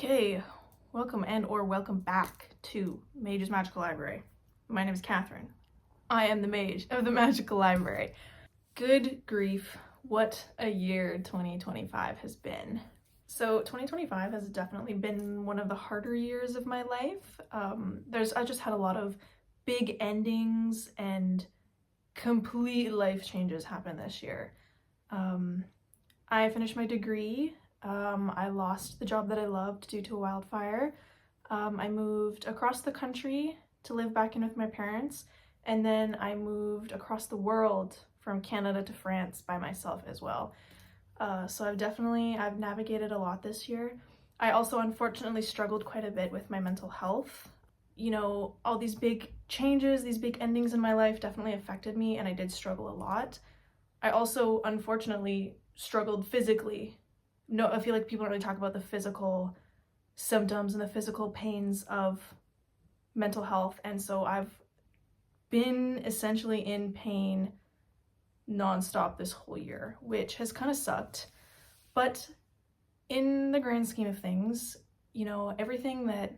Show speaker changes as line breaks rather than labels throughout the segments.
Okay, welcome and or welcome back to Mage's Magical Library. My name is Catherine. I am the mage of the Magical Library. Good grief, what a year 2025 has been. So 2025 has definitely been one of the harder years of my life. I just had a lot of big endings and complete life changes happen this year. I finished my degree. I lost the job that I loved due to a wildfire. I moved across the country to live back in with my parents, and then I moved across the world from Canada to France by myself as well. So I've navigated a lot this year. I also unfortunately struggled quite a bit with my mental health. You know, all these big changes, these big endings in my life definitely affected me, and I did struggle a lot. I also unfortunately struggled physically. No, I feel like people don't really talk about the physical symptoms and the physical pains of mental health, and so I've been essentially in pain nonstop this whole year, which has kind of sucked. But in the grand scheme of things, you know, everything that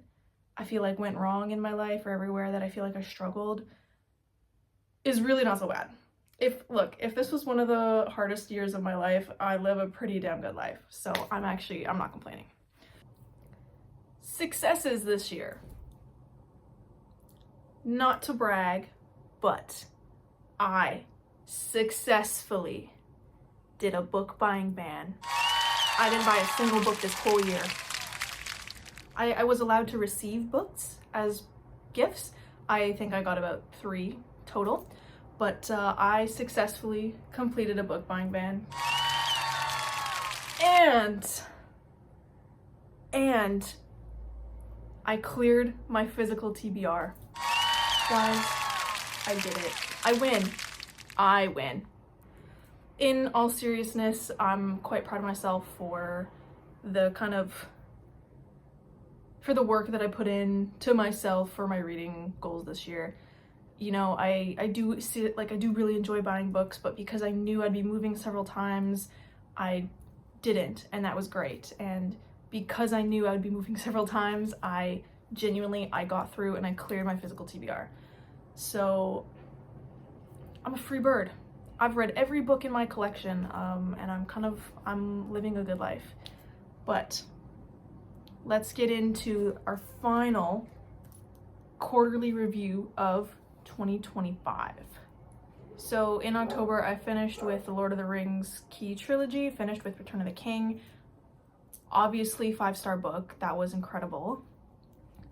I feel like went wrong in my life, or everywhere that I feel like I struggled, is really not so bad. If this was one of the hardest years of my life, I live a pretty damn good life. So I'm not complaining. Successes this year. Not to brag, but I successfully did a book buying ban. I didn't buy a single book this whole year. I was allowed to receive books as gifts. I think I got about 3 total. But I successfully completed a book buying ban. And I cleared my physical TBR. Guys, I did it. I win. In all seriousness, I'm quite proud of myself for the work that I put in to myself for my reading goals this year. You know, I do really enjoy buying books, but because I knew I'd be moving several times, I didn't, and that was great. And because I knew I would be moving several times, I got through and I cleared my physical TBR. So I'm a free bird. I've read every book in my collection, and I'm living a good life. But let's get into our final quarterly review of 2025. So in October, I finished with the Lord of the Rings Key Trilogy, finished with Return of the King. Obviously, 5-star book. That was incredible.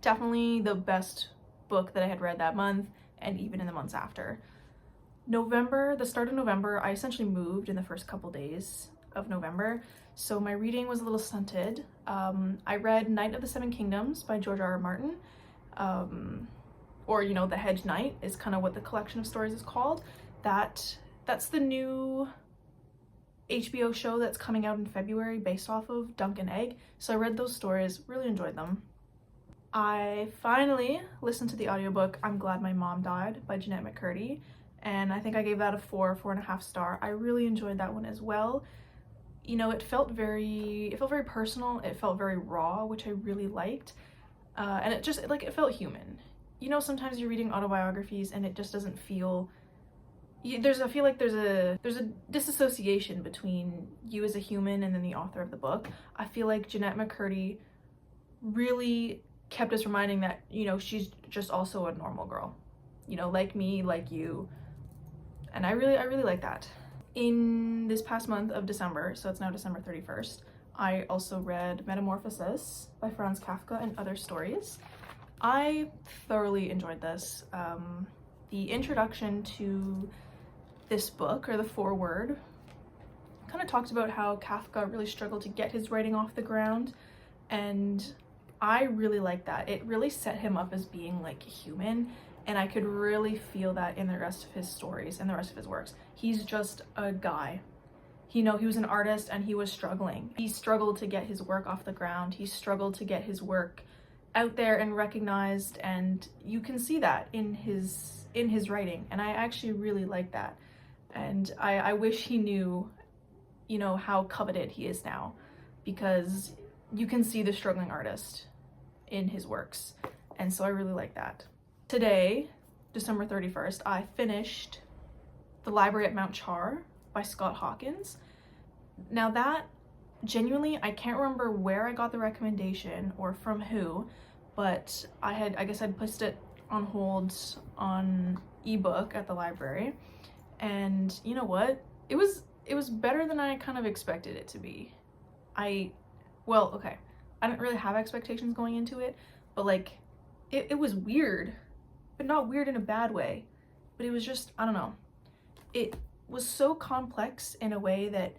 Definitely the best book that I had read that month, and even in the months after. The start of November, I essentially moved in the first couple days of November, so my reading was a little stunted. I read Knight of the Seven Kingdoms by George R.R. Martin. Or, you know, The Hedge Knight is kind of what the collection of stories is called. That's the new HBO show that's coming out in February based off of Dunk and Egg. So I read those stories, really enjoyed them. I finally listened to the audiobook I'm Glad My Mom Died by Jennette McCurdy, and I think I gave that a 4.5 star. I really enjoyed that one as well. You know, it felt very personal, it felt very raw, which I really liked. And it felt human. You know, sometimes you're reading autobiographies and it just doesn't feel, I feel like there's a disassociation between you as a human and then the author of the book. I feel like Jennette McCurdy really kept us reminding that, you know, she's just also a normal girl, you know, like me, like you, and I really like that. In this past month of December, so it's now December 31st, I also read Metamorphosis by Franz Kafka and Other Stories. I thoroughly enjoyed this. The introduction to this book, or the foreword, kind of talked about how Kafka really struggled to get his writing off the ground, and I really liked that. It really set him up as being like a human, and I could really feel that in the rest of his stories and the rest of his works. He's just a guy. You know, he was an artist and he was struggling. He struggled to get his work off the ground. He struggled to get his work out there and recognized, and you can see that in his writing, and I actually really like that. And I wish he knew, you know, how coveted he is now, because you can see the struggling artist in his works. And so I really like that. Today, December 31st, I finished The Library at Mount Char by Scott Hawkins. Now that, genuinely, I can't remember where I got the recommendation or from who, but I guess I'd placed it on hold on ebook at the library. And you know what? It was better than I kind of expected it to be. Well, okay, I didn't really have expectations going into it, but like, it was weird, but not weird in a bad way. But it was just, I don't know. It was so complex in a way that,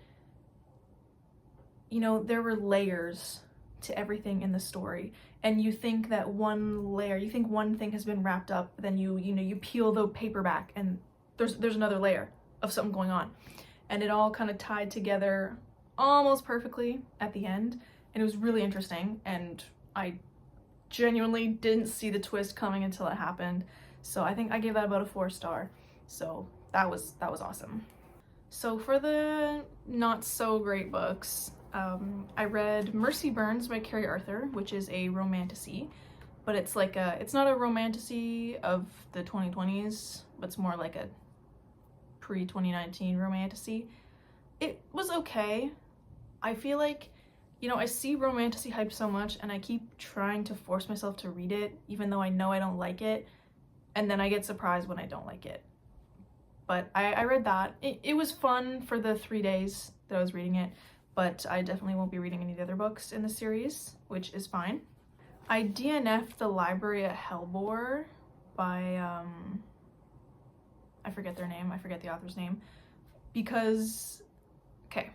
you know, there were layers to everything in the story. And you think that you think one thing has been wrapped up, then you peel the paper back and there's another layer of something going on. And it all kind of tied together almost perfectly at the end. And it was really interesting, and I genuinely didn't see the twist coming until it happened. So I think I gave that about a 4-star. So that was awesome. So for the not so great books, I read Mercy Burns by Carrie Arthur, which is a romantasy, but it's not a romantasy of the 2020s, but it's more like a pre-2019 romantasy. It was okay. I feel like, you know, I see romantasy hype so much and I keep trying to force myself to read it, even though I know I don't like it, and then I get surprised when I don't like it. But I read that. It was fun for the 3 days that I was reading it, but I definitely won't be reading any of the other books in the series, which is fine. I DNF'd The Library at Hellbore by, I forget their name, I forget the author's name, because, okay,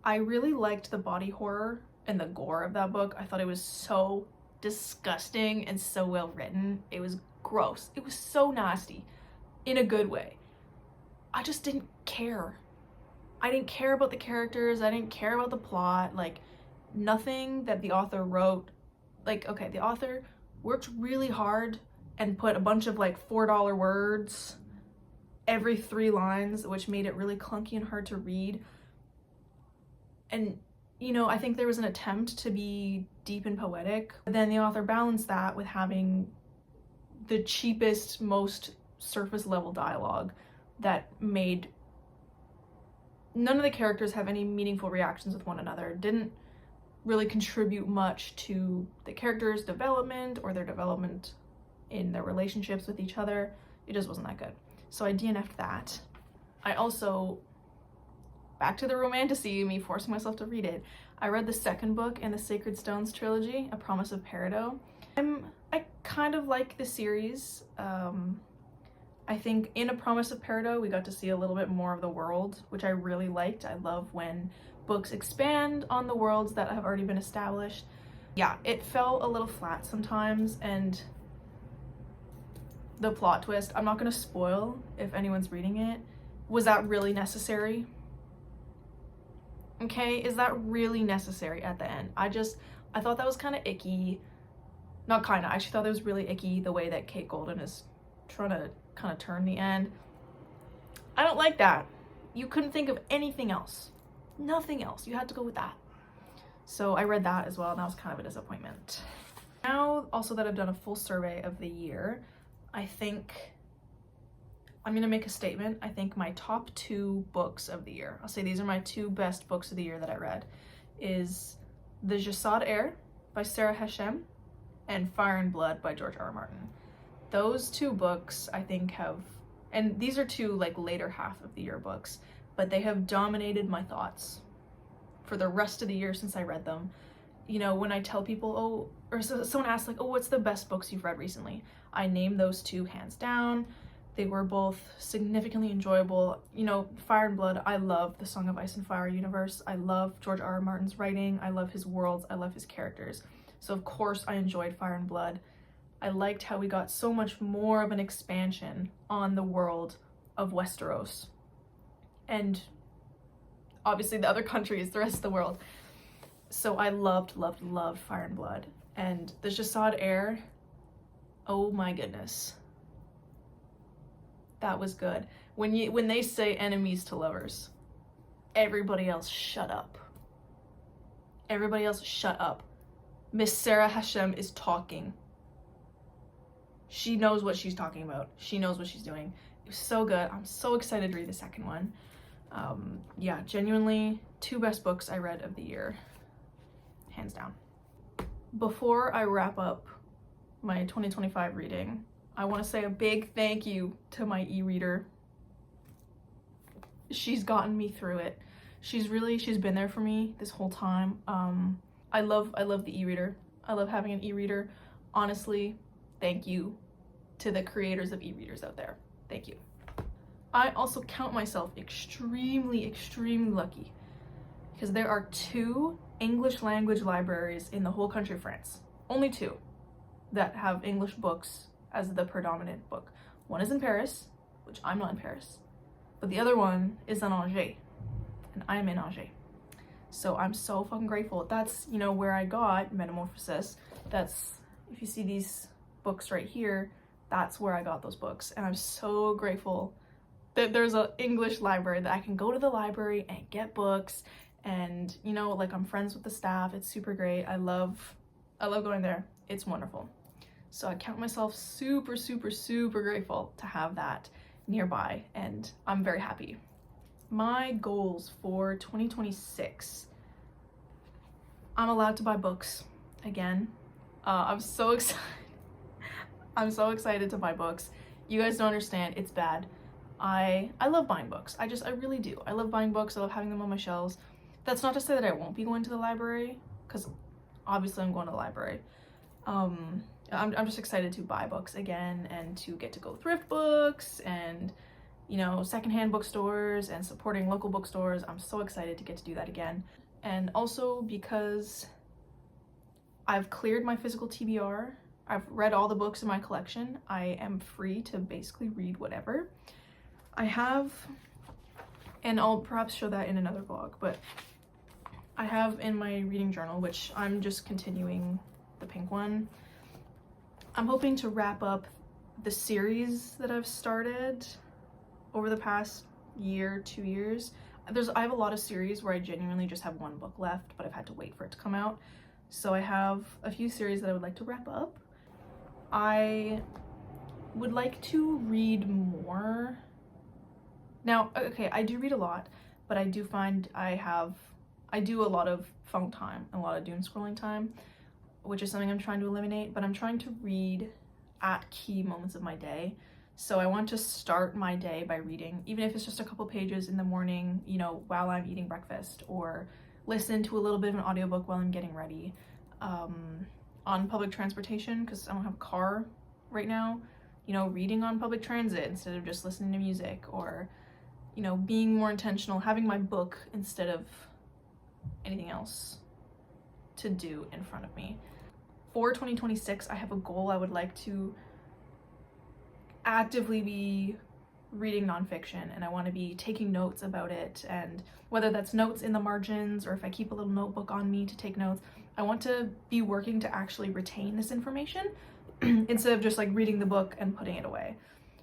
I really liked the body horror and the gore of that book. I thought it was so disgusting and so well written. It was gross. It was so nasty in a good way. I just didn't care. I didn't care about the characters. I didn't care about the plot. Like, nothing that the author wrote. Like, okay, the author worked really hard and put a bunch of like $4 words every 3 lines, which made it really clunky and hard to read. And, you know, I think there was an attempt to be deep and poetic, but then the author balanced that with having the cheapest, most surface level dialogue that made none of the characters have any meaningful reactions with one another, didn't really contribute much to the characters' development or their development in their relationships with each other. It just wasn't that good. So I DNF'd that. I also, back to the romantasy, me forcing myself to read it, I read the second book in the Sacred Stones trilogy, A Promise of Peridot. I kind of like the series. I think in A Promise of Peridot we got to see a little bit more of the world, which I really liked. I love when books expand on the worlds that have already been established. Yeah, it fell a little flat sometimes, and the plot twist, I'm not gonna spoil if anyone's reading it. Was that really necessary? Okay, is that really necessary at the end? I thought that was kind of icky. Not kind of, I actually thought that was really icky, the way that Kate Golden is trying to kind of turn the end. I don't like that. You couldn't think of anything else. Nothing else. You had to go with that. So I read that as well, and that was kind of a disappointment. Now, also that I've done a full survey of the year, I think I'm gonna make a statement. I think my top 2 books of the year, I'll say these are my 2 best books of the year that I read, is The Jasad Heir by Sarah Hashem and Fire and Blood by George R. R. Martin. Those 2 books I think have, and these are 2 like later half of the year books, but they have dominated my thoughts for the rest of the year since I read them. You know, when I tell people, or someone asks like, oh, what's the best books you've read recently? I name those 2 hands down. They were both significantly enjoyable. You know, Fire and Blood, I love the Song of Ice and Fire universe. I love George R. R. Martin's writing. I love his worlds. I love his characters. So of course I enjoyed Fire and Blood. I liked how we got so much more of an expansion on the world of Westeros. And obviously the other countries, the rest of the world. So I loved Fire and Blood. And the Jasad Heir, oh my goodness. That was good. When they say enemies to lovers, everybody else shut up. Everybody else, shut up. Miss Sarah Hashem is talking. She knows what she's talking about. She knows what she's doing. It was so good. I'm so excited to read the second one. Yeah, genuinely 2 best books I read of the year. Hands down. Before I wrap up my 2025 reading, I want to say a big thank you to my e-reader. She's gotten me through it. She's been there for me this whole time. I love the e-reader. I love having an e-reader. Honestly, thank you to the creators of e-readers out there. Thank you. I also count myself extremely lucky because there are 2 English language libraries in the whole country of France. Only 2 that have English books as the predominant book. One is in Paris, which I'm not in Paris, but the other one is in Angers, and I'm in Angers. So I'm so fucking grateful. That's, you know, where I got Metamorphosis. That's, if you see these books right here, that's where I got those books. And I'm so grateful that there's an English library that I can go to the library and get books. And, you know, like, I'm friends with the staff. It's super great. I love going there. It's wonderful. So I count myself super grateful to have that nearby, and I'm very happy. My goals for 2026. I'm allowed to buy books again. I'm so excited. I'm so excited to buy books. You guys don't understand, it's bad. I love buying books. I really do. I love buying books. I love having them on my shelves. That's not to say that I won't be going to the library, because obviously I'm going to the library. I'm just excited to buy books again and to get to go thrift books and, you know, secondhand bookstores and supporting local bookstores. I'm so excited to get to do that again. And also because I've cleared my physical TBR, I've read all the books in my collection, I am free to basically read whatever. I have, and I'll perhaps show that in another vlog, but I have in my reading journal, which I'm just continuing the pink one, I'm hoping to wrap up the series that I've started over the past year, 2 years. I have a lot of series where I genuinely just have 1 book left, but I've had to wait for it to come out. So I have a few series that I would like to wrap up. I would like to read more. Now, okay, I do read a lot, but I do find I do a lot of phone time, a lot of doom scrolling time, which is something I'm trying to eliminate, but I'm trying to read at key moments of my day. So I want to start my day by reading, even if it's just a couple pages in the morning, you know, while I'm eating breakfast, or listen to a little bit of an audiobook while I'm getting ready. On public transportation, because I don't have a car right now, you know, reading on public transit instead of just listening to music, or, you know, being more intentional, having my book instead of anything else to do in front of me. For 2026, I have a goal. I would like to actively be reading nonfiction, and I want to be taking notes about it, and whether that's notes in the margins or if I keep a little notebook on me to take notes, I want to be working to actually retain this information instead of just like reading the book and putting it away.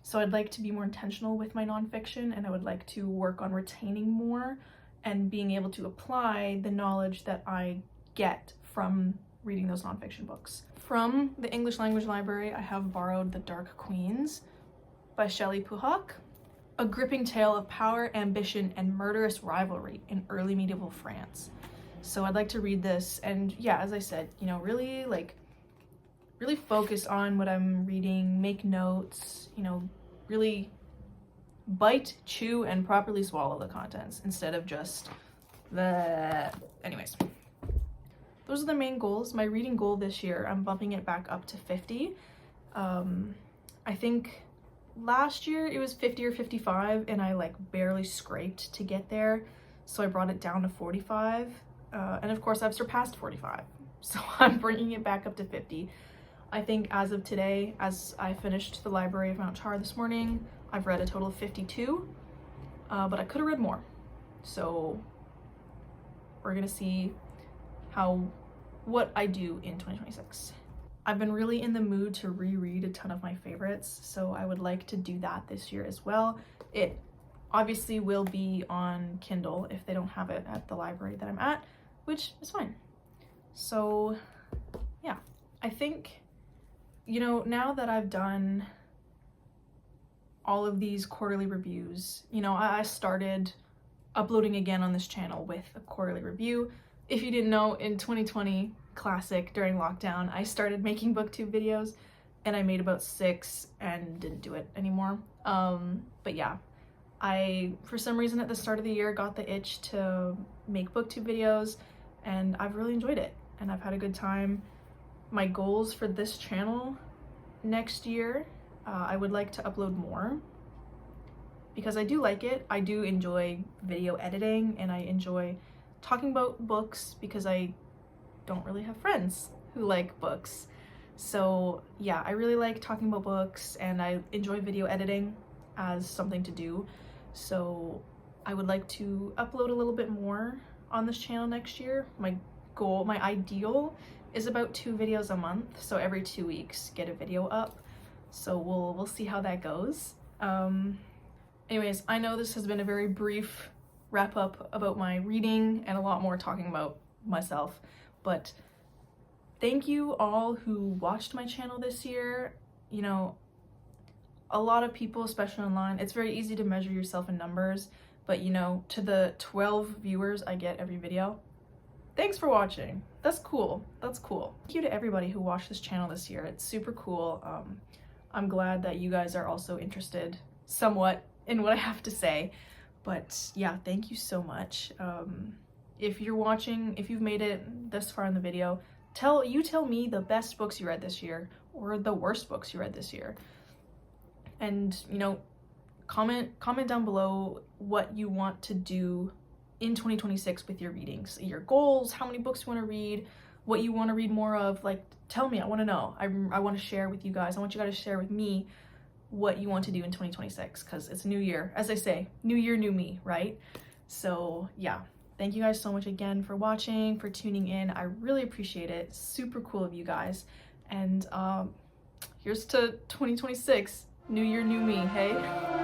So I'd like to be more intentional with my nonfiction, and I would like to work on retaining more and being able to apply the knowledge that I get from reading those nonfiction books. From the English language library, I have borrowed The Dark Queens by Shelley Puhak, a gripping tale of power, ambition, and murderous rivalry in early medieval France. So I'd like to read this, and yeah, as I said, you know, really focus on what I'm reading, make notes, you know, really bite, chew, and properly swallow the contents instead of just anyways. Those are the main goals. My reading goal this year, I'm bumping it back up to 50. I think last year it was 50 or 55, and I like barely scraped to get there, so I brought it down to 45. And of course I've surpassed 45, so I'm bringing it back up to 50. I think as of today, as I finished the Library of Mount Char this morning, I've read a total of 52, but I could have read more. So we're gonna see what I do in 2026. I've been really in the mood to reread a ton of my favorites, so I would like to do that this year as well. It obviously will be on Kindle if they don't have it at the library that I'm at, which is fine. So yeah, I think, you know, now that I've done all of these quarterly reviews, you know, I started uploading again on this channel with a quarterly review. If you didn't know, in 2020 classic during lockdown, I started making booktube videos and I made about 6 and didn't do it anymore. But yeah, I, for some reason at the start of the year, got the itch to make booktube videos, and I've really enjoyed it and I've had a good time. My goals for this channel next year, I would like to upload more because I do like it. I do enjoy video editing and I enjoy talking about books because I don't really have friends who like books. So yeah, I really like talking about books and I enjoy video editing as something to do. So I would like to upload a little bit more on this channel next year. My goal, my ideal is about 2 videos a month. So every 2 weeks, get a video up. So we'll see how that goes. Anyways, I know this has been a very brief wrap up about my reading and a lot more talking about myself, but thank you all who watched my channel this year. You know, a lot of people, especially online, it's very easy to measure yourself in numbers, but you know, to the 12 viewers I get every video, thanks for watching. That's cool. That's cool. Thank you to everybody who watched this channel this year. It's super cool. I'm glad that you guys are also interested somewhat in what I have to say. But yeah, thank you so much. If you're watching, if you've made it this far in the video, tell me the best books you read this year or the worst books you read this year. And you know, comment down below what you want to do in 2026 with your readings, your goals, how many books you want to read, what you want to read more of. Like, tell me, I want to know. I want to share with you guys. I want you guys to share with me what you want to do in 2026, because it's a new year. As I say, new year, new me, right? So yeah, thank you guys so much again for watching, for tuning in. I really appreciate it. Super cool of you guys. And here's to 2026. New year, new me, hey?